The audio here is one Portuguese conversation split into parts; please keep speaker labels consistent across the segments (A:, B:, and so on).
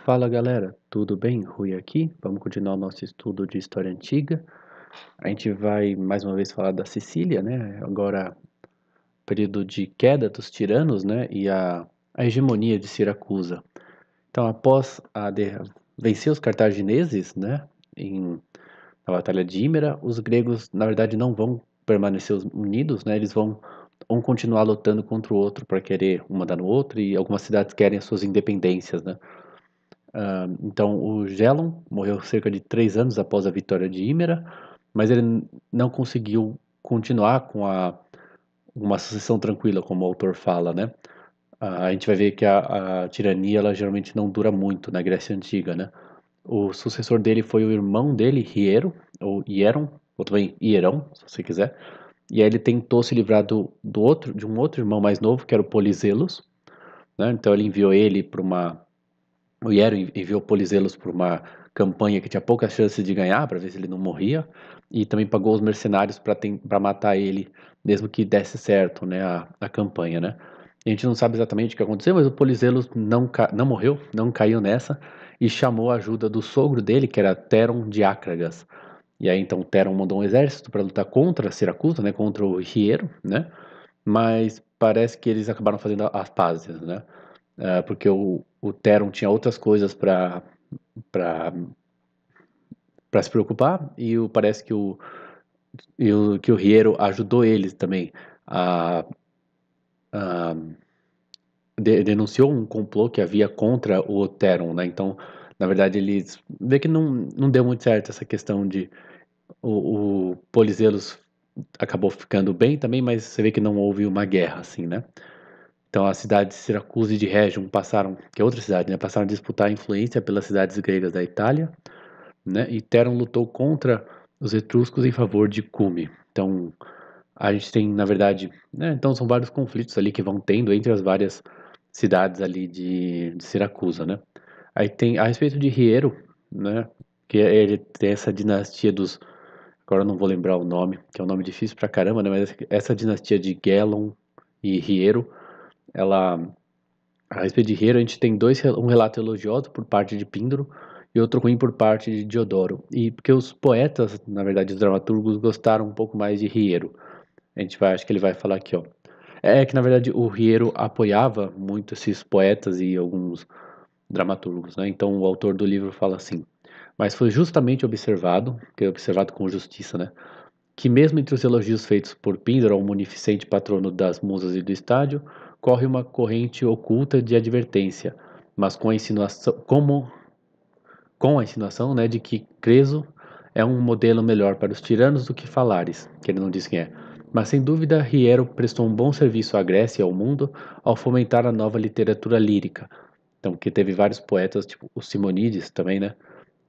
A: Fala galera, tudo bem? Rui aqui. Vamos continuar o nosso estudo de história antiga. A gente vai mais uma vez falar da Sicília, né? Agora, período de queda dos tiranos, né? E a hegemonia de Siracusa. Então, após vencer os cartagineses, né? Na Batalha de Hímera, os gregos, na verdade, não vão permanecer unidos, né? Eles vão continuar lutando contra o outro para querer um mandar no outro, e algumas cidades querem as suas independências, né? Então, o Gelon morreu cerca de 3 anos após a vitória de Hímera, mas ele não conseguiu continuar com uma sucessão tranquila, como o autor fala, né? A gente vai ver que a tirania, ela geralmente não dura muito na Grécia Antiga, né? O sucessor dele foi o irmão dele, Hiero, ou Hieron, ou também Hierão, se você quiser. E aí ele tentou se livrar de um outro irmão mais novo, que era o Polizelos, né? Então ele enviou ele para uma o Iero enviou Polizelos para uma campanha que tinha poucas chances de ganhar, para ver se ele não morria, e também pagou os mercenários para matar ele, mesmo que desse certo, né, a campanha, né. A gente não sabe exatamente o que aconteceu, mas o Polizelos não morreu, não caiu nessa, e chamou a ajuda do sogro dele, que era Teron de Acragas. E aí então Teron mandou um exército para lutar contra Siracusa, né, contra o Hiero, né, mas parece que eles acabaram fazendo as pazes, né. Porque o Teron tinha outras coisas para se preocupar, e parece que o Riero ajudou eles também a, a denunciou um complô que havia contra o Teron, né? Então, na verdade, eles vê que não deu muito certo essa questão de o Polizelos acabou ficando bem também, mas você vê que não houve uma guerra assim, né? Então as cidades de Siracusa e de Rhegium passaram, que é outra cidade, né, passaram a disputar a influência pelas cidades gregas da Itália, né, e Teron lutou contra os etruscos em favor de Cume. Então a gente tem, na verdade, né, então são vários conflitos ali que vão tendo entre as várias cidades ali de Siracusa, né. Aí tem a respeito de Riero, né, que ele tem essa dinastia dos, agora eu não vou lembrar o nome, que é um nome difícil pra caramba, né, mas essa dinastia de Gelon e Riero, ela a respeito de Hero, a gente tem um relato elogioso por parte de Píndaro e outro ruim por parte de Diodoro. E porque os poetas, na verdade, os dramaturgos, gostaram um pouco mais de Hiero. Acho que ele vai falar aqui, ó. É que, na verdade, o Hiero apoiava muito esses poetas e alguns dramaturgos, né? Então, o autor do livro fala assim: mas foi justamente observado, que é observado com justiça, né? Que mesmo entre os elogios feitos por Píndaro ao munificente patrono das musas e do estádio, corre uma corrente oculta de advertência, mas com a insinuação, né, de que Creso é um modelo melhor para os tiranos do que Falares, que ele não diz quem é. Mas sem dúvida Hiero prestou um bom serviço à Grécia e ao mundo ao fomentar a nova literatura lírica. Então, que teve vários poetas, tipo o Simonides também, né,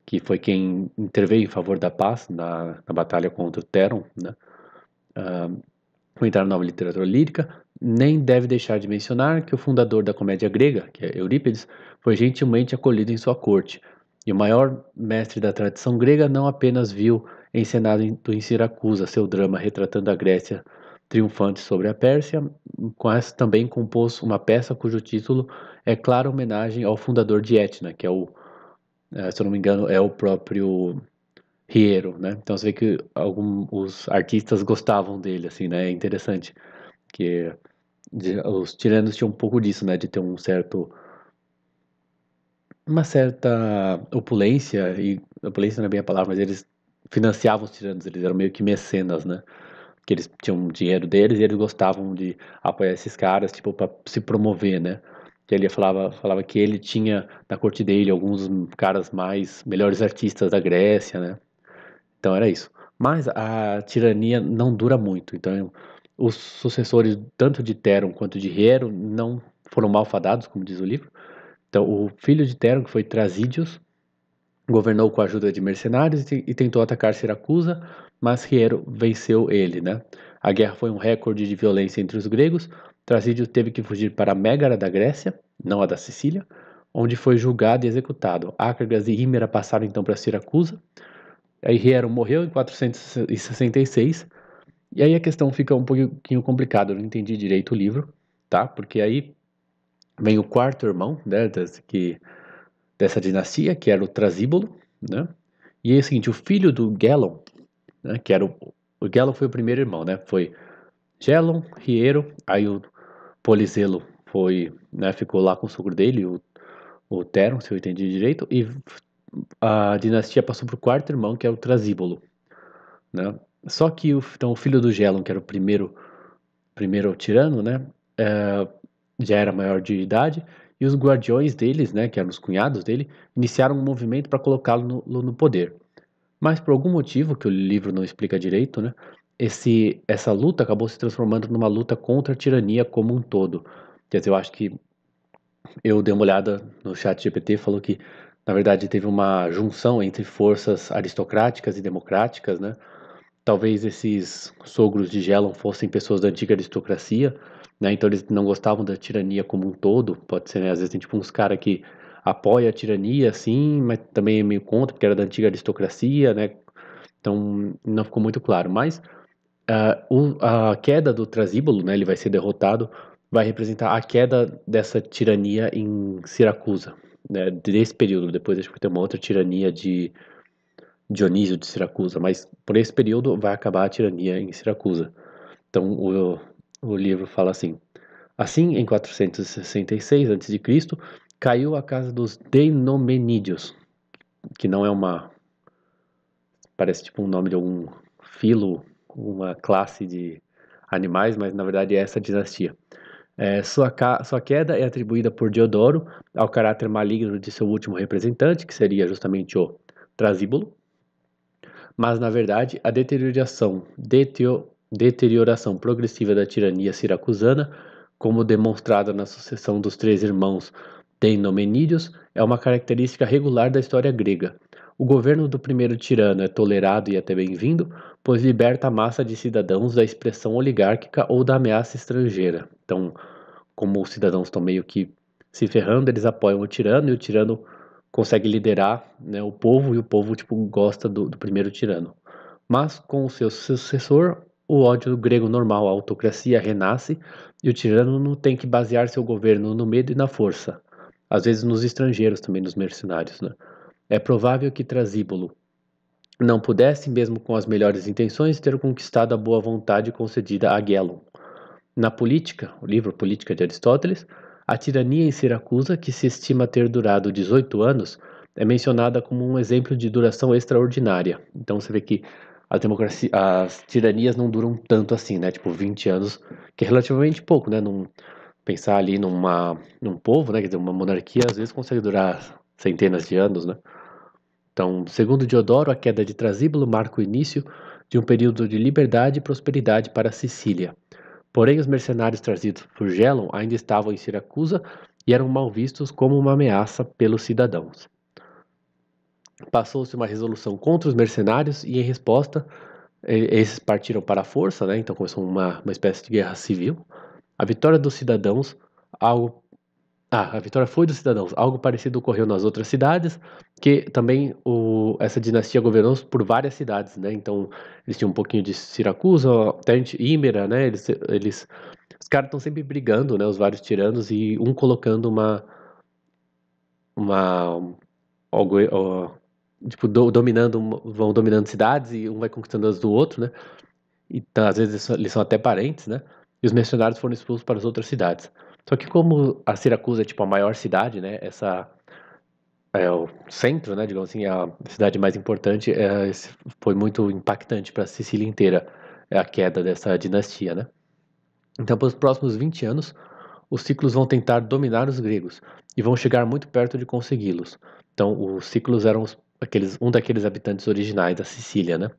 A: que foi quem interveio em favor da paz na batalha contra o Teron, né, comentar a nova literatura lírica, nem deve deixar de mencionar que o fundador da comédia grega, que é Eurípides, foi gentilmente acolhido em sua corte, e o maior mestre da tradição grega não apenas viu encenado em Siracusa seu drama retratando a Grécia triunfante sobre a Pérsia, com essa também compôs uma peça cujo título é clara homenagem ao fundador de Etna, que se eu não me engano, é o próprio Riero, né? Então você vê que os artistas gostavam dele, assim, né? É interessante que os tiranos tinham um pouco disso, né? De ter uma certa opulência, e opulência não é bem a palavra, mas eles financiavam os tiranos, eles eram meio que mecenas, né? Que eles tinham dinheiro deles e eles gostavam de apoiar esses caras, tipo, para se promover, né? Que ele falava que ele tinha na corte dele alguns caras melhores artistas da Grécia, né? Então era isso. Mas a tirania não dura muito. Então os sucessores tanto de Teron quanto de Hiero não foram malfadados, como diz o livro. Então o filho de Teron, que foi Trasídios, governou com a ajuda de mercenários e tentou atacar Siracusa, mas Hiero venceu ele, né? A guerra foi um recorde de violência entre os gregos. Trasídios teve que fugir para Mégara da Grécia, não a da Sicília, onde foi julgado e executado. Ácragas e Hímera passaram então para Siracusa. Aí Hiero morreu em 466, e aí a questão fica um pouquinho complicada, eu não entendi direito o livro, tá? Porque aí vem o quarto irmão, né, dessa dinastia, que era o Trasíbulo, né? E é o seguinte, o filho do Gelon, né, que era o Gelon foi o primeiro irmão, né? Foi Gelon, Riero, aí o Polizelo foi, né, ficou lá com o sogro dele, o Theron, se eu entendi direito, e a dinastia passou pro quarto irmão, que é o Trasíbulo, né? Só que então, o filho do Gelon, que era o primeiro tirano, né, já era maior de idade, e os guardiões deles, né, que eram os cunhados dele, iniciaram um movimento para colocá-lo no poder. Mas por algum motivo, que o livro não explica direito, né, essa luta acabou se transformando numa luta contra a tirania como um todo. Quer dizer, eu acho que eu dei uma olhada no chat GPT, falou que, na verdade, teve uma junção entre forças aristocráticas e democráticas, né? Talvez esses sogros de Gelon fossem pessoas da antiga aristocracia, né? Então eles não gostavam da tirania como um todo. Pode ser, né? Às vezes tem tipo uns caras que apoia a tirania, sim, mas também é meio contra, porque era da antiga aristocracia, né? Então não ficou muito claro. Mas a queda do Trasíbulo, né? Ele vai ser derrotado, vai representar a queda dessa tirania em Siracusa, né? Desse período. Depois acho que tem uma outra tirania de Dionísio de Siracusa, mas por esse período vai acabar a tirania em Siracusa. Então o livro fala assim: assim, em 466 a.C., caiu a casa dos Deinomenídeos, que não é uma, parece tipo um nome de algum filo, uma classe de animais, mas na verdade é essa dinastia. Sua queda é atribuída por Diodoro ao caráter maligno de seu último representante, que seria justamente o Trasíbulo, mas na verdade a deterioração progressiva da tirania siracusana, como demonstrada na sucessão dos três irmãos Deinomenídeos, é uma característica regular da história grega. O governo do primeiro tirano é tolerado e até bem-vindo, pois liberta a massa de cidadãos da expressão oligárquica ou da ameaça estrangeira. Então, como os cidadãos estão meio que se ferrando, eles apoiam o tirano e o tirano consegue liderar, né, o povo, e o povo tipo, gosta do primeiro tirano. Mas com o seu sucessor, o ódio grego normal, a autocracia, renasce e o tirano não tem que basear seu governo no medo e na força. Às vezes nos estrangeiros também, nos mercenários. Né? É provável que Trasíbulo não pudesse, mesmo com as melhores intenções, ter conquistado a boa vontade concedida a Gelon. Na política, o livro Política de Aristóteles, a tirania em Siracusa, que se estima ter durado 18 anos, é mencionada como um exemplo de duração extraordinária. Então você vê que as tiranias não duram tanto assim, né? Tipo 20 anos, que é relativamente pouco, né? Pensar ali num povo, né? Quer dizer, uma monarquia às vezes consegue durar centenas de anos, né? Então, segundo Diodoro, a queda de Trasíbulo marca o início de um período de liberdade e prosperidade para a Sicília. Porém, os mercenários trazidos por Gelon ainda estavam em Siracusa e eram mal vistos como uma ameaça pelos cidadãos. Passou-se uma resolução contra os mercenários e, em resposta, esses partiram para a força, né? Então começou uma espécie de guerra civil. A vitória dos cidadãos, algo a vitória foi dos cidadãos. Algo parecido ocorreu nas outras cidades, que também essa dinastia governou por várias cidades, né? Então, eles tinham um pouquinho de Siracusa, até Ímera, né? Os caras estão sempre brigando, né? Os vários tiranos e um colocando uma, algo, ó, tipo, vão dominando cidades e um vai conquistando as do outro, né? Então, às vezes eles são até parentes, né? E os mercenários foram expulsos para as outras cidades. Só que como a Siracusa é tipo a maior cidade, né? Essa é o centro, né? Digamos assim, a cidade mais importante. Foi muito impactante para a Sicília inteira, a queda dessa dinastia, né? Então, pelos próximos 20 anos, os ciclos vão tentar dominar os gregos e vão chegar muito perto de consegui-los. Então, os ciclos eram um daqueles habitantes originais da Sicília, né?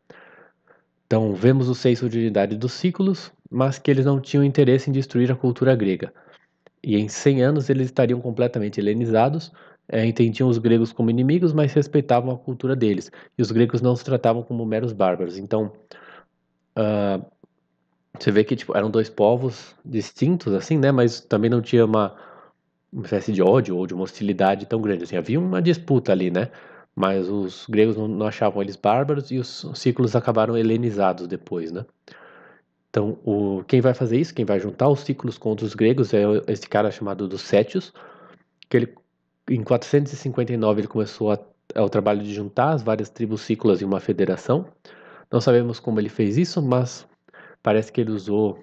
A: Então, vemos o senso de unidade dos ciclos, mas que eles não tinham interesse em destruir a cultura grega. E em 100 anos eles estariam completamente helenizados, entendiam os gregos como inimigos, mas respeitavam a cultura deles. E os gregos não os tratavam como meros bárbaros. Então, você vê que tipo, eram dois povos distintos, assim, né? Mas também não tinha uma espécie de ódio ou de uma hostilidade tão grande. Assim, havia uma disputa ali, né? Mas os gregos não achavam eles bárbaros e os ciclos acabaram helenizados depois, né? Então, quem vai fazer isso, quem vai juntar os ciclos contra os gregos é esse cara chamado dos Sétios, que ele Em 459 ele começou o trabalho de juntar as várias tribos cícloas em uma federação. Não sabemos como ele fez isso, mas parece que ele usou,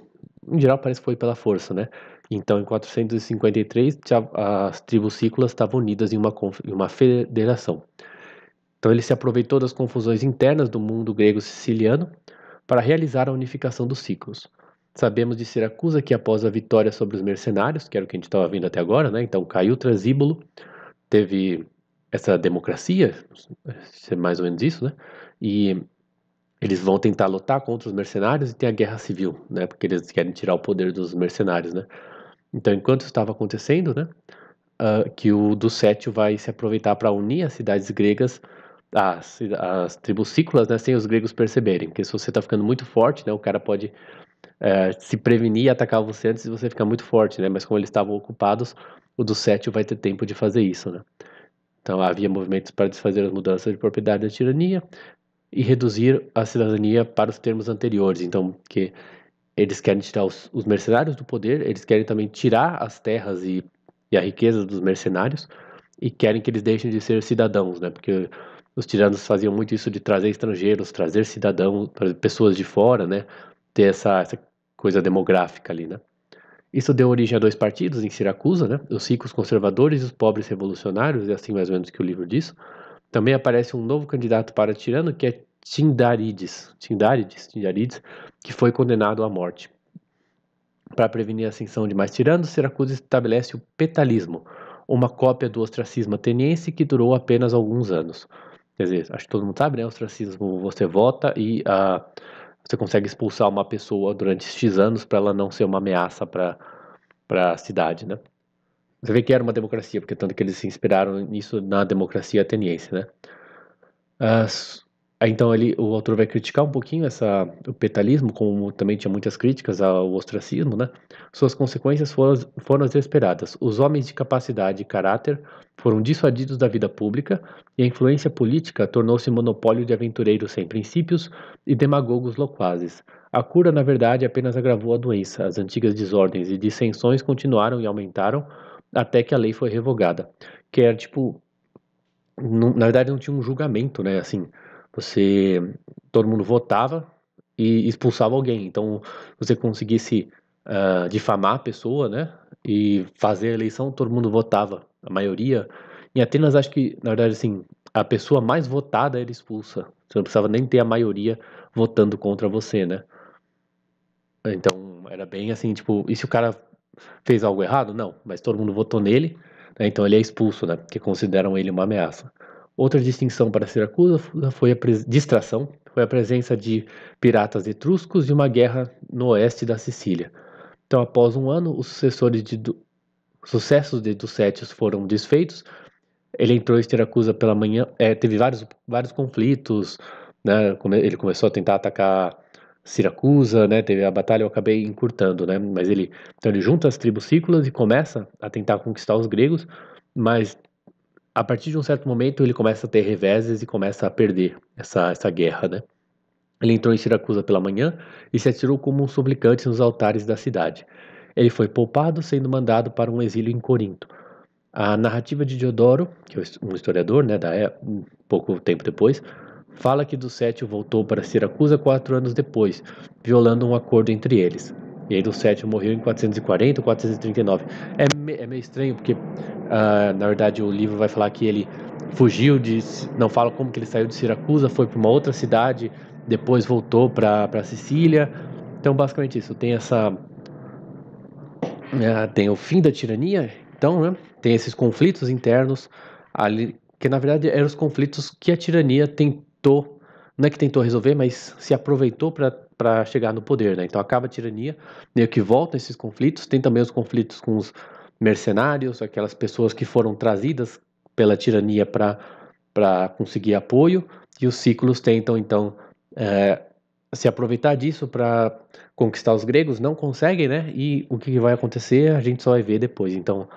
A: em geral parece que foi pela força, né? Então em 453 as tribos cícloas estavam unidas em uma federação. Então ele se aproveitou das confusões internas do mundo grego-siciliano para realizar a unificação dos ciclos. Sabemos de Siracusa que após a vitória sobre os mercenários, que era o que a gente estava vendo até agora, né? Então caiu Trasíbulo, teve essa democracia, é mais ou menos isso, né? E eles vão tentar lutar contra os mercenários e tem a guerra civil, né? Porque eles querem tirar o poder dos mercenários, né? Então, enquanto isso estava acontecendo, né? Que o Ducétio vai se aproveitar para unir as cidades gregas, as tribos cícloas, né? Sem os gregos perceberem. Porque se você está ficando muito forte, né? O cara pode se prevenir e atacar você antes de você ficar muito forte, né? Mas como eles estavam ocupados, o Ducétio vai ter tempo de fazer isso, né? Então havia movimentos para desfazer as mudanças de propriedade da tirania e reduzir a cidadania para os termos anteriores. Então, que eles querem tirar os mercenários do poder, eles querem também tirar as terras e a riqueza dos mercenários e querem que eles deixem de ser cidadãos, né? Porque os tiranos faziam muito isso de trazer estrangeiros, trazer cidadãos, pessoas de fora, né? Ter essa coisa demográfica ali, né? Isso deu origem a dois partidos em Siracusa, né? Os ricos conservadores e os pobres revolucionários, é assim mais ou menos que o livro diz. Também aparece um novo candidato para tirano, que é Tindarides, que foi condenado à morte. Para prevenir a ascensão de mais tiranos, Siracusa estabelece o petalismo, uma cópia do ostracismo ateniense que durou apenas alguns anos. Quer dizer, acho que todo mundo sabe, né? O ostracismo, você vota e você consegue expulsar uma pessoa durante X anos para ela não ser uma ameaça para a cidade, né? Você vê que era uma democracia, porque tanto que eles se inspiraram nisso na democracia ateniense, né? As- então o autor vai criticar um pouquinho o petalismo, como também tinha muitas críticas ao ostracismo, né? Suas consequências foram as esperadas. Os homens de capacidade e caráter foram dissuadidos da vida pública e a influência política tornou-se monopólio de aventureiros sem princípios e demagogos loquazes. A cura, na verdade, apenas agravou a doença. As antigas desordens e dissensões continuaram e aumentaram até que a lei foi revogada. Que era tipo na verdade não tinha um julgamento, né? Assim, você, todo mundo votava e expulsava alguém. Então, você conseguisse difamar a pessoa, né? E fazer a eleição, todo mundo votava. A maioria. Em Atenas, acho que, na verdade, assim, a pessoa mais votada era expulsa. Você não precisava nem ter a maioria votando contra você, né? Então, era bem assim, tipo, e se o cara fez algo errado? Não, mas todo mundo votou nele, né? Então ele é expulso, né? Porque consideram ele uma ameaça. Outra distinção para Siracusa foi distração, foi a presença de piratas etruscos e uma guerra no oeste da Sicília. Então, após um ano, os sucessos de Ducétios foram desfeitos. Ele entrou em Siracusa pela manhã, teve vários conflitos, né? Ele começou a tentar atacar Siracusa, né? Teve a batalha, eu acabei encurtando, né? Mas então ele junta as tribos cícloas e começa a tentar conquistar os gregos, mas a partir de um certo momento ele começa a ter reveses e começa a perder essa guerra, né? Ele entrou em Siracusa pela manhã e se atirou como um suplicante nos altares da cidade. Ele foi poupado, sendo mandado para um exílio em Corinto. A narrativa de Diodoro, que é um historiador, né, um pouco tempo depois, fala que Ducétio voltou para Siracusa 4 anos depois, violando um acordo entre eles. E aí Ducétio morreu em 440 ou 439. É meio estranho porque, na verdade, o livro vai falar que ele fugiu não fala como que ele saiu de Siracusa, foi para uma outra cidade, depois voltou para Sicília. Então, basicamente isso. Tem o fim da tirania, então, né? Tem esses conflitos internos ali, que na verdade eram os conflitos que a tirania tentou, não é que tentou resolver, mas se aproveitou para chegar no poder, né? Então acaba a tirania, meio que voltam esses conflitos, tem também os conflitos com os mercenários, aquelas pessoas que foram trazidas pela tirania para conseguir apoio, e os ciclos tentam então é, se aproveitar disso para conquistar os gregos, não conseguem, né? E o que vai acontecer a gente só vai ver depois. Então,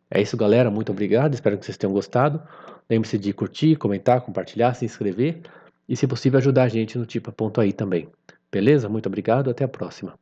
A: é isso, galera. Muito obrigado. Espero que vocês tenham gostado. Lembre-se de curtir, comentar, compartilhar, se inscrever e, se possível, ajudar a gente no Tipa.ai também. Beleza? Muito obrigado. Até a próxima.